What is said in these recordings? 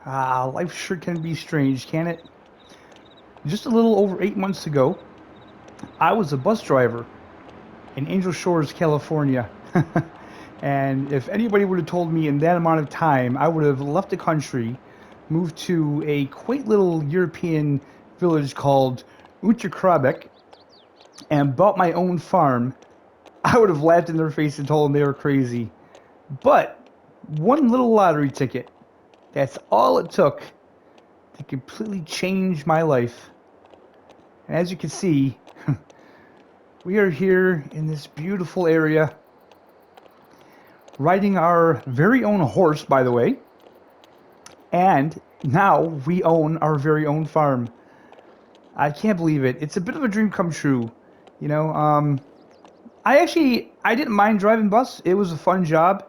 Life sure can be strange, can it? Just a little over 8 months ago, I was a bus driver in Angel Shores, California. And if anybody would have told me in that amount of time, I would have left the country, moved to a quaint little European village called Unterkrebach, and bought my own farm, I would have laughed in their face and told them they were crazy. But one little lottery ticket, that's all it took to completely change my life. And as you can see, we are here in this beautiful area, riding our very own horse, by the way, and now we own our very own farm. I can't believe it. It's a bit of a dream come true. You know, I didn't mind driving bus. It was a fun job.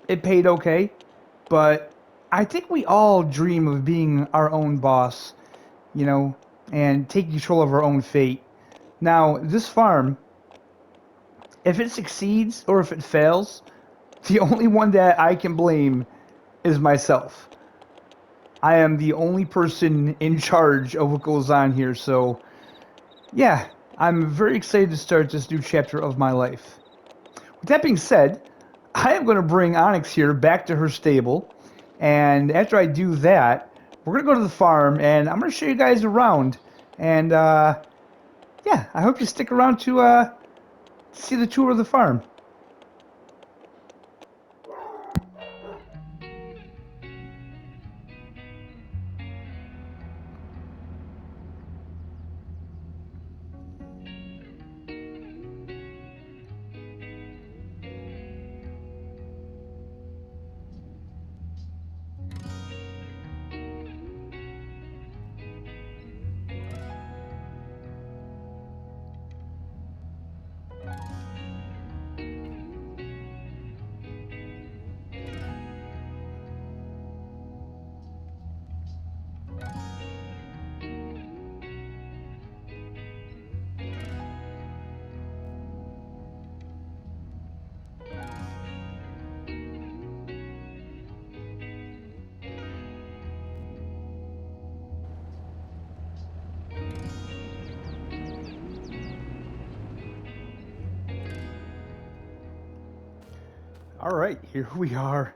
It paid okay, but I think we all dream of being our own boss, you know, and taking control of our own fate. Now, this farm, if it succeeds or if it fails, the only one that I can blame is myself. I am the only person in charge of what goes on here, so yeah, I'm very excited to start this new chapter of my life. With that being said, I am going to bring Onyx here back to her stable, and after I do that, we're going to go to the farm, and I'm going to show you guys around, and yeah, I hope you stick around to see the tour of the farm. All right, here we are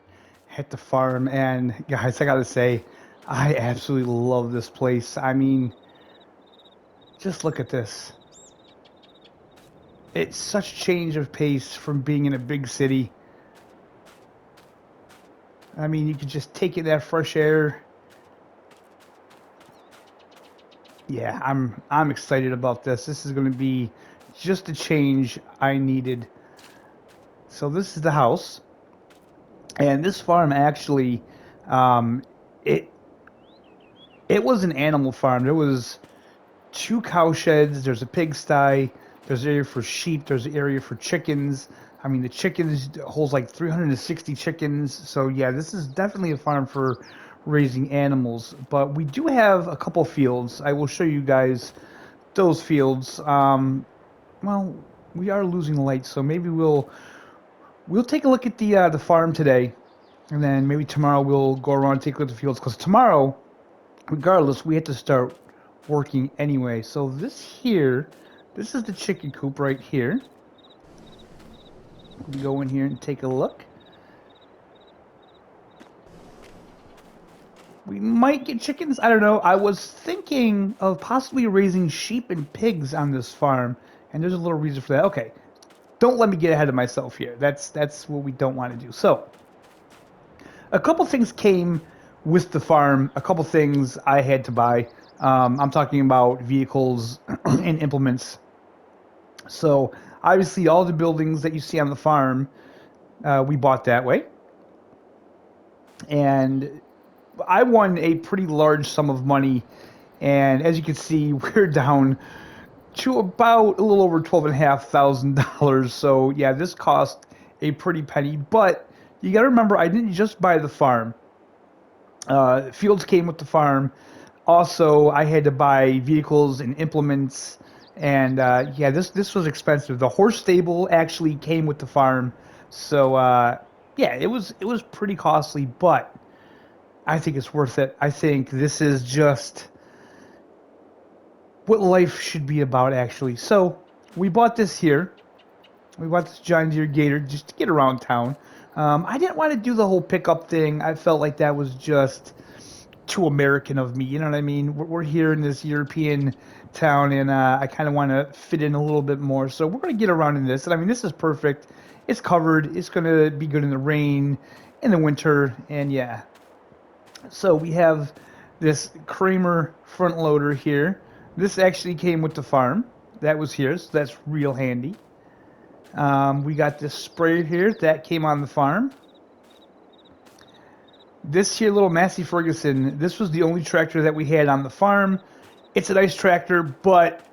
at the farm, and guys, I gotta say, I absolutely love this place. I mean, just look at this. It's such change of pace from being in a big city. I mean, you could just take in that fresh air. Yeah, I'm excited about this. This is going to be just the change I needed. So this is the house, and this farm actually, um, it it was an animal farm. There was two cow sheds. There's a pigsty. There's an area for sheep. There's an area for chickens. I mean, the chickens holds like 360 chickens. So yeah, this is definitely a farm for raising animals. But we do have a couple fields. I will show you guys those fields. Well, we are losing light, so maybe we'll take a look at the farm today, and then maybe tomorrow we'll go around and take a look at the fields. Because tomorrow, regardless, we have to start working anyway. So this is the chicken coop right here. We can go in here and take a look. We might get chickens. I don't know. I was thinking of possibly raising sheep and pigs on this farm, and there's a little reason for that. Okay, don't let me get ahead of myself here. That's what we don't want to do. So, a couple things came with the farm. A couple things I had to buy. I'm talking about vehicles and implements. So obviously, all the buildings that you see on the farm, we bought that way, and I won a pretty large sum of money. And as you can see, we're down to about a little over $12,500. So yeah, this cost a pretty penny. But you got to remember, I didn't just buy the farm. Fields came with the farm. Also, I had to buy vehicles and implements, and yeah, this was expensive. The horse stable actually came with the farm, so yeah, it was pretty costly. But I think it's worth it. I think this is just what life should be about, actually. So we bought this here. We bought this John Deere Gator just to get around town. I didn't want to do the whole pickup thing. I felt like that was just too American of me. You know what I mean? We're here in this European town, and I kind of want to fit in a little bit more. So we're going to get around in this. And I mean, this is perfect. It's covered. It's going to be good in the rain, in the winter, and yeah. So we have this Kramer front loader here. This actually came with the farm. That was here, so that's real handy. We got this sprayer here that came on the farm. This here little Massey Ferguson, this was the only tractor that we had on the farm. It's a nice tractor, but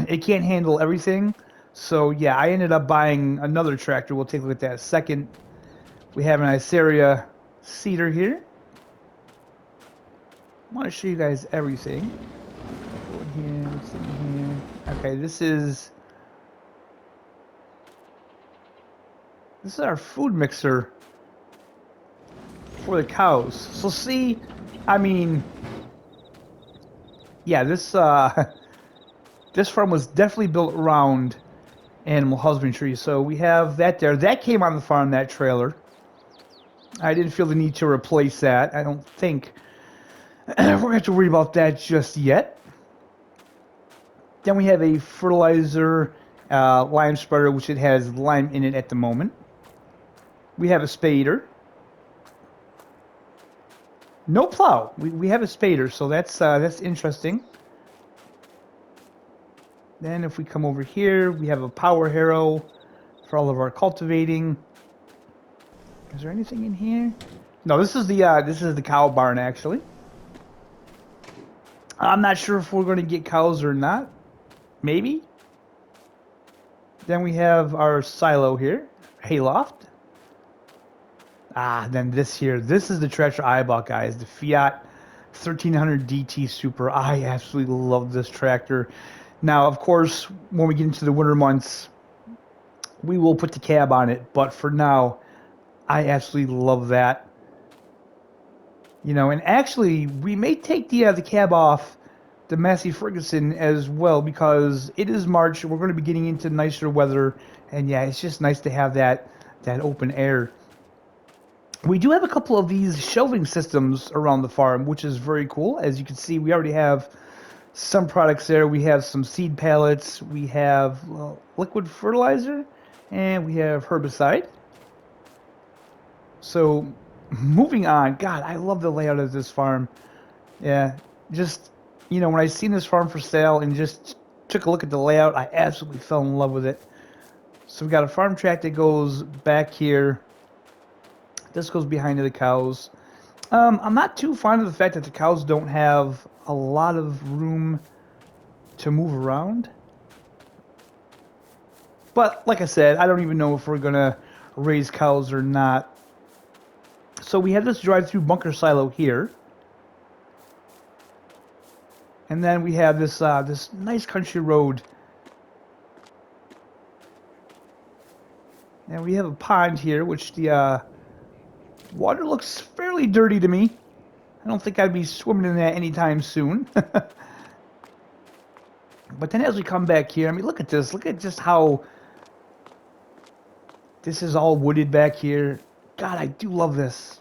it can't handle everything. So yeah, I ended up buying another tractor. We'll take a look at that in a second. We have an Iceria seeder here. I want to show you guys everything. Go in here, what's in here? Okay, this is our food mixer for the cows. So see, I mean, yeah, this this farm was definitely built around animal husbandry. So we have that there. That came on the farm, that trailer. I didn't feel the need to replace that. I don't think we're going to have to worry about that just yet. Then we have a fertilizer lime spreader, which it has lime in it at the moment. We have a spader. No plow. We have a spader, so that's interesting. Then if we come over here, we have a power harrow for all of our cultivating. Is there anything in here? No, this is the cow barn actually. I'm not sure if we're going to get cows or not. Maybe. Then we have our silo here, hayloft. Then this here. This is the tractor I bought, guys. The Fiat 1300 DT Super. I absolutely love this tractor. Now, of course, when we get into the winter months, we will put the cab on it. But for now, I absolutely love that. You know, and actually, we may take the cab off the Massey Ferguson as well, because it is March. We're going to be getting into nicer weather, and yeah, it's just nice to have that open air. We do have a couple of these shelving systems around the farm, which is very cool. As you can see, we already have some products there. We have some seed pallets, we have liquid fertilizer, and we have herbicide. So moving on, God, I love the layout of this farm. Yeah, just, you know, when I seen this farm for sale and just took a look at the layout, I absolutely fell in love with it. So we got a farm track that goes back here. This goes behind the cows. I'm not too fond of the fact that the cows don't have a lot of room to move around. But like I said, I don't even know if we're going to raise cows or not. So we have this drive-through bunker silo here. And then we have this this nice country road. And we have a pond here, which the water looks fairly dirty to me. I don't think I'd be swimming in that anytime soon. But then as we come back here, I mean, look at this. Look at just how this is all wooded back here. God, I do love this.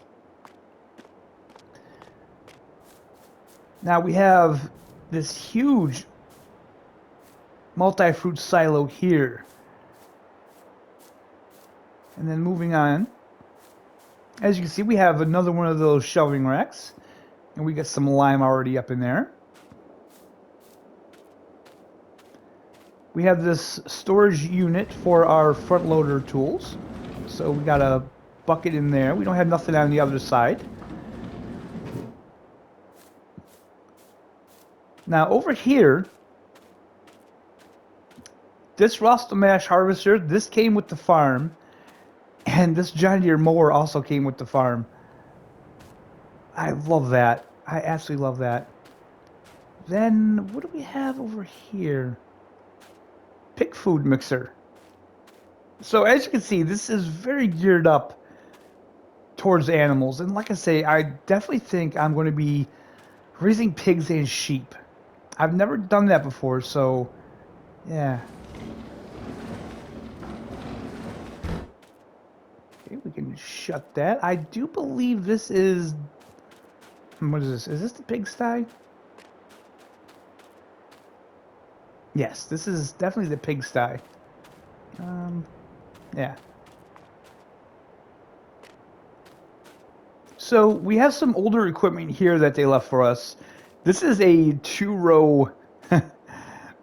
Now we have this huge multi-fruit silo here. And then moving on, as you can see, we have another one of those shelving racks. And we got some lime already up in there. We have this storage unit for our front loader tools. So we got a bucket in there. We don't have nothing on the other side. Now over here, this Rostamash harvester, this came with the farm. And this John Deere mower also came with the farm. I love that. I absolutely love that. Then, what do we have over here? Pig food mixer. So as you can see, this is very geared up towards animals. And like I say, I definitely think I'm going to be raising pigs and sheep. I've never done that before, so yeah. Okay, we can shut that. I do believe this is... What is this? Is this the pigsty? Yes, this is definitely the pigsty. Yeah. So we have some older equipment here that they left for us. This is a 2-row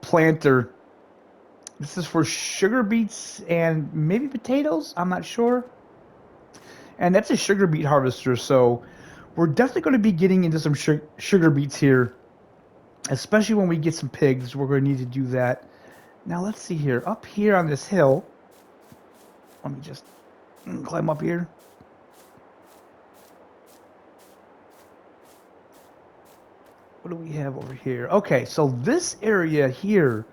planter. This is for sugar beets and maybe potatoes. I'm not sure. And that's a sugar beet harvester. So we're definitely going to be getting into some sugar beets here, especially when we get some pigs. We're going to need to do that. Now let's see here. Up here on this hill, let me just climb up here. What do we have over here? Okay, so this area here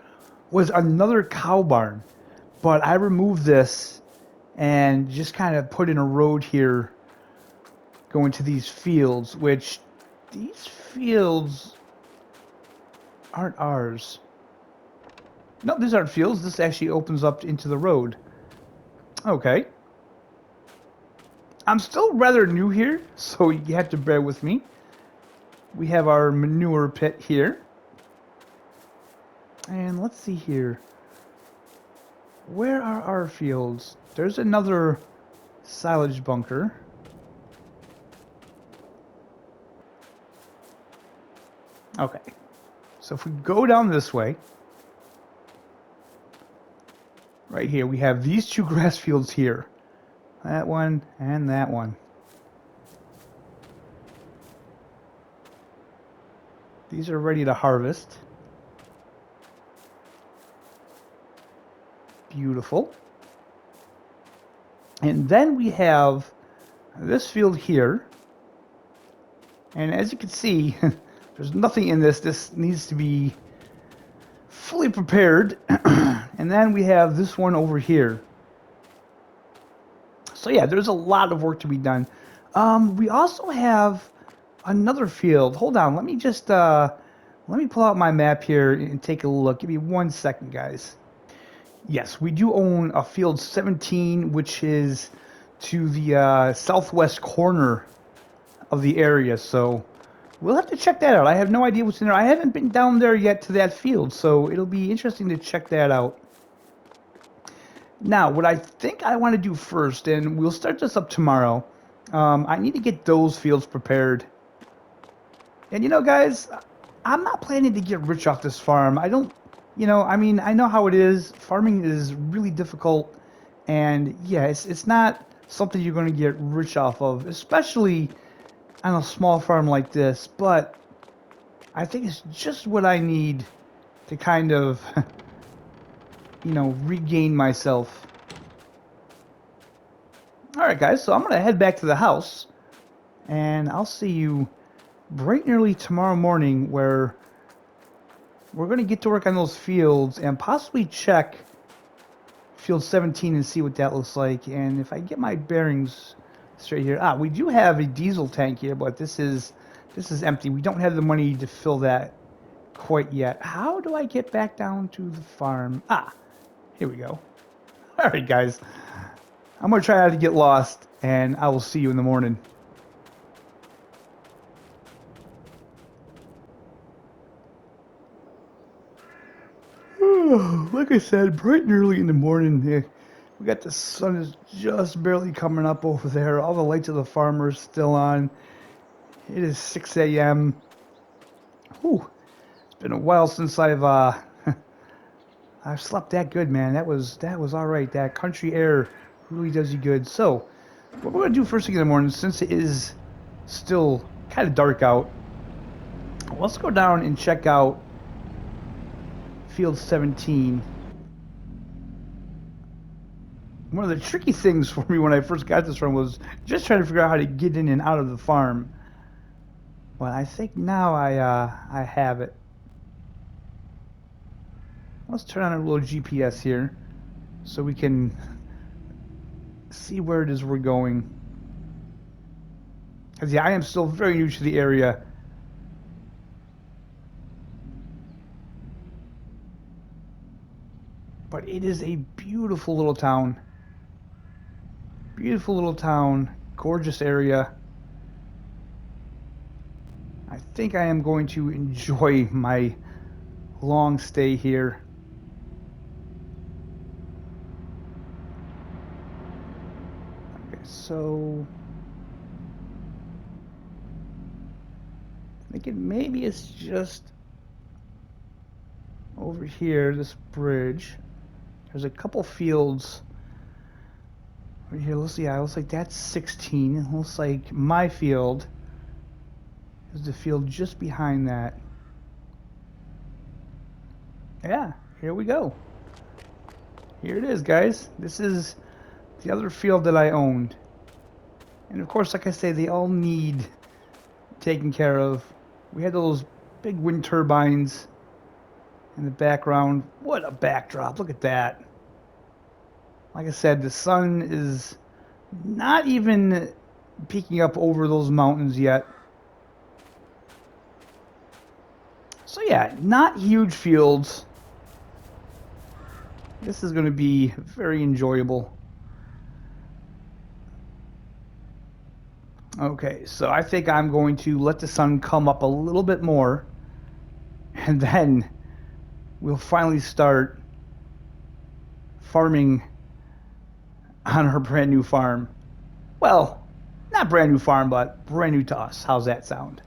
was another cow barn, but I removed this and just kind of put in a road here going to these fields, which these fields aren't ours. No, these aren't fields. This actually opens up into the road. Okay. I'm still rather new here, so you have to bear with me. We have our manure pit here. And let's see here. Where are our fields? There's another silage bunker. Okay. So if we go down this way, right here, we have these two grass fields here. That one and that one. These are ready to harvest. Beautiful. And then we have this field here. And as you can see, there's nothing in this. This needs to be fully prepared. And then we have this one over here. So yeah, there's a lot of work to be done. We also have another field. Hold on, let me just let me pull out my map here and take a look. Give me 1 second, guys. Yes, we do own a field 17, which is to the southwest corner of the area. So we'll have to check that out. I have no idea what's in there. I haven't been down there yet to that field, so it'll be interesting to check that out. Now, what I think I want to do first, and we'll start this up tomorrow, I need to get those fields prepared. And you know, guys, I'm not planning to get rich off this farm. I don't, you know, I mean, I know how it is. Farming is really difficult, and yeah, it's not something you're going to get rich off of, especially on a small farm like this. But I think it's just what I need to kind of, you know, regain myself. Alright guys, so I'm going to head back to the house, and I'll see you bright and early tomorrow morning, where we're going to get to work on those fields and possibly check field 17 and see what that looks like. And if I get my bearings straight here, we do have a diesel tank here, but this is empty. We don't have the money to fill that quite yet. How do I get back down to the farm? Here we go. Alright guys, I'm going to try not to get lost, and I will see you in the morning. Like I said, bright and early in the morning. We got the sun is just barely coming up over there. All the lights of the farm are still on. It is 6 a.m. Whew. It's been a while since I've slept that good, man. That was all right. That country air really does you good. So, what we're gonna do first thing in the morning, since it is still kind of dark out, let's go down and check out field 17. One of the tricky things for me when I first got this farm was just trying to figure out how to get in and out of the farm. But I think now I have it. Let's turn on a little GPS here so we can see where it is we're going. Because, yeah, I am still very new to the area. But it is a beautiful little town. Beautiful little town. Gorgeous area. I think I am going to enjoy my long stay here. Okay, so I think maybe it's just over here, this bridge. There's a couple fields over here. Let's see. Yeah, it looks like that's 16. It looks like my field is the field just behind that. Yeah, here we go. Here it is, guys. This is the other field that I owned. And of course, like I say, they all need taken care of. We had those big wind turbines in the background. What a backdrop. Look at that. Like I said, the sun is not even peeking up over those mountains yet. So yeah, not huge fields. This is going to be very enjoyable. Okay, so I think I'm going to let the sun come up a little bit more, and then we'll finally start farming on our brand new farm. Well, not brand new farm, but brand new to us. How's that sound?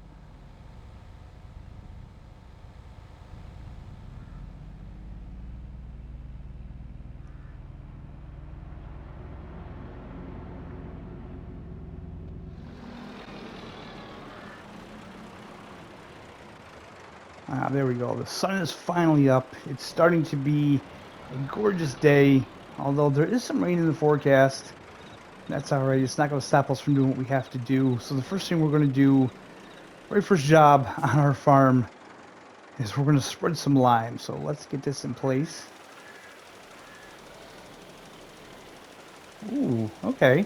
Ah, there we go. The sun is finally up. It's starting to be a gorgeous day, although there is some rain in the forecast. That's all right. It's not going to stop us from doing what we have to do. So the first thing we're going to do, very first job on our farm, is we're going to spread some lime. So let's get this in place. Ooh, okay.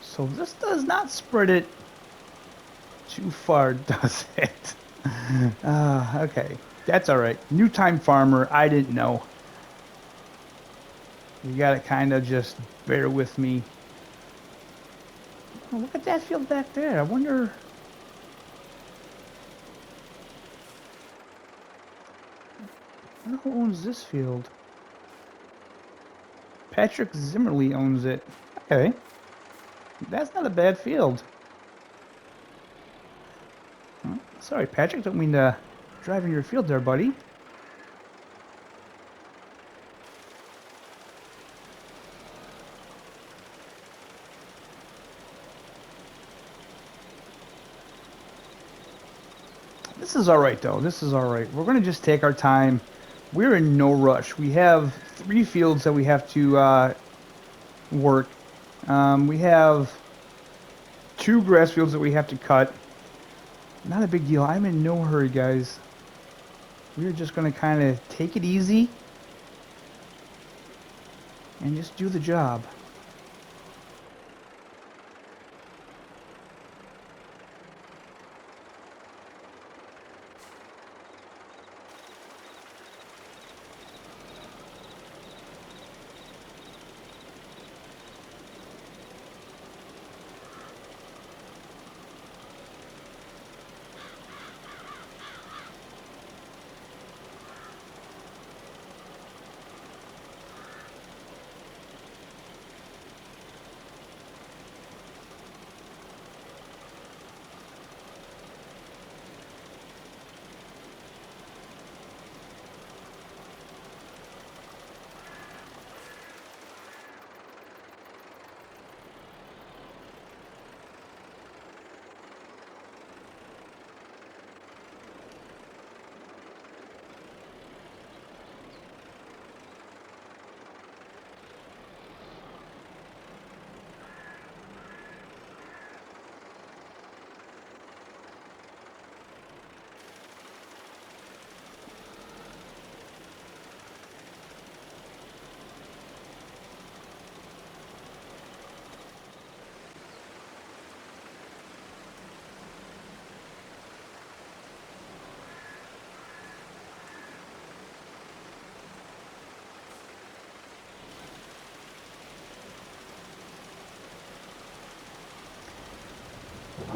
So this does not spread it too far, does it? Okay. That's all right. New time farmer. I didn't know. You got to kind of just bear with me. Oh, look at that field back there. I wonder... who owns this field? Patrick Zimmerly owns it. Okay. That's not a bad field. Oh, sorry, Patrick. Don't mean to drive in your field there, buddy. This is all right, though. This is all right. We're going to just take our time. We're in no rush. We have 3 fields that we have to work. We have 2 grass fields that we have to cut. Not a big deal. I'm in no hurry, guys. We're just going to kind of take it easy and just do the job.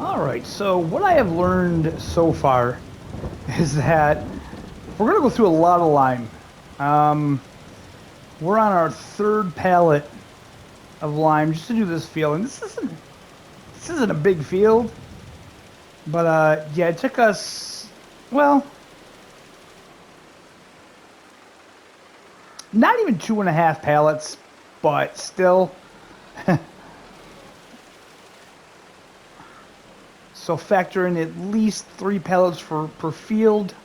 Alright, so what I have learned so far is that we're going to go through a lot of lime. We're on our third pallet of lime just to do this field, and this isn't a big field, but yeah, it took us, well, not even 2.5 pallets, but still. So factor in at least 3 pallets per field.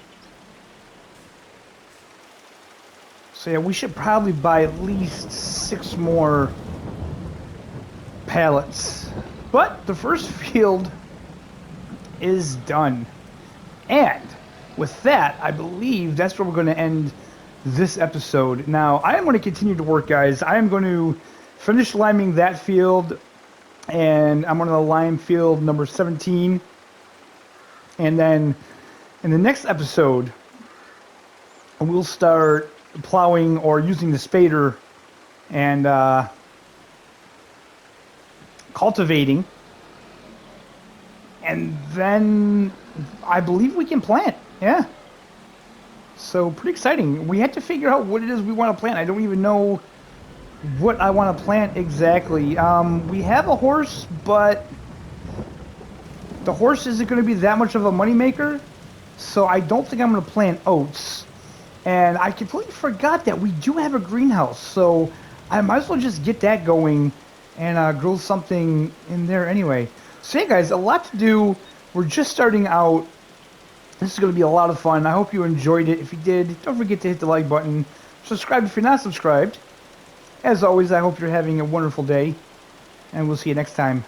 So yeah, we should probably buy at least 6 more pallets. But the first field is done. And with that, I believe that's where we're going to end this episode. Now, I am going to continue to work, guys. I am going to finish liming that field, and I'm on the lime field number 17. And then in the next episode, we'll start plowing or using the spader and cultivating, and then I believe we can plant. Yeah, so pretty exciting. We had to figure out what it is we want to plant. I don't even know what I want to plant exactly. We have a horse, but the horse isn't going to be that much of a moneymaker, so I don't think I'm going to plant oats. And I completely forgot that we do have a greenhouse, so I might as well just get that going and grow something in there anyway. So yeah, guys, a lot to do. We're just starting out. This is going to be a lot of fun. I hope you enjoyed it. If you did, don't forget to hit the like button. Subscribe if you're not subscribed. As always, I hope you're having a wonderful day, and we'll see you next time.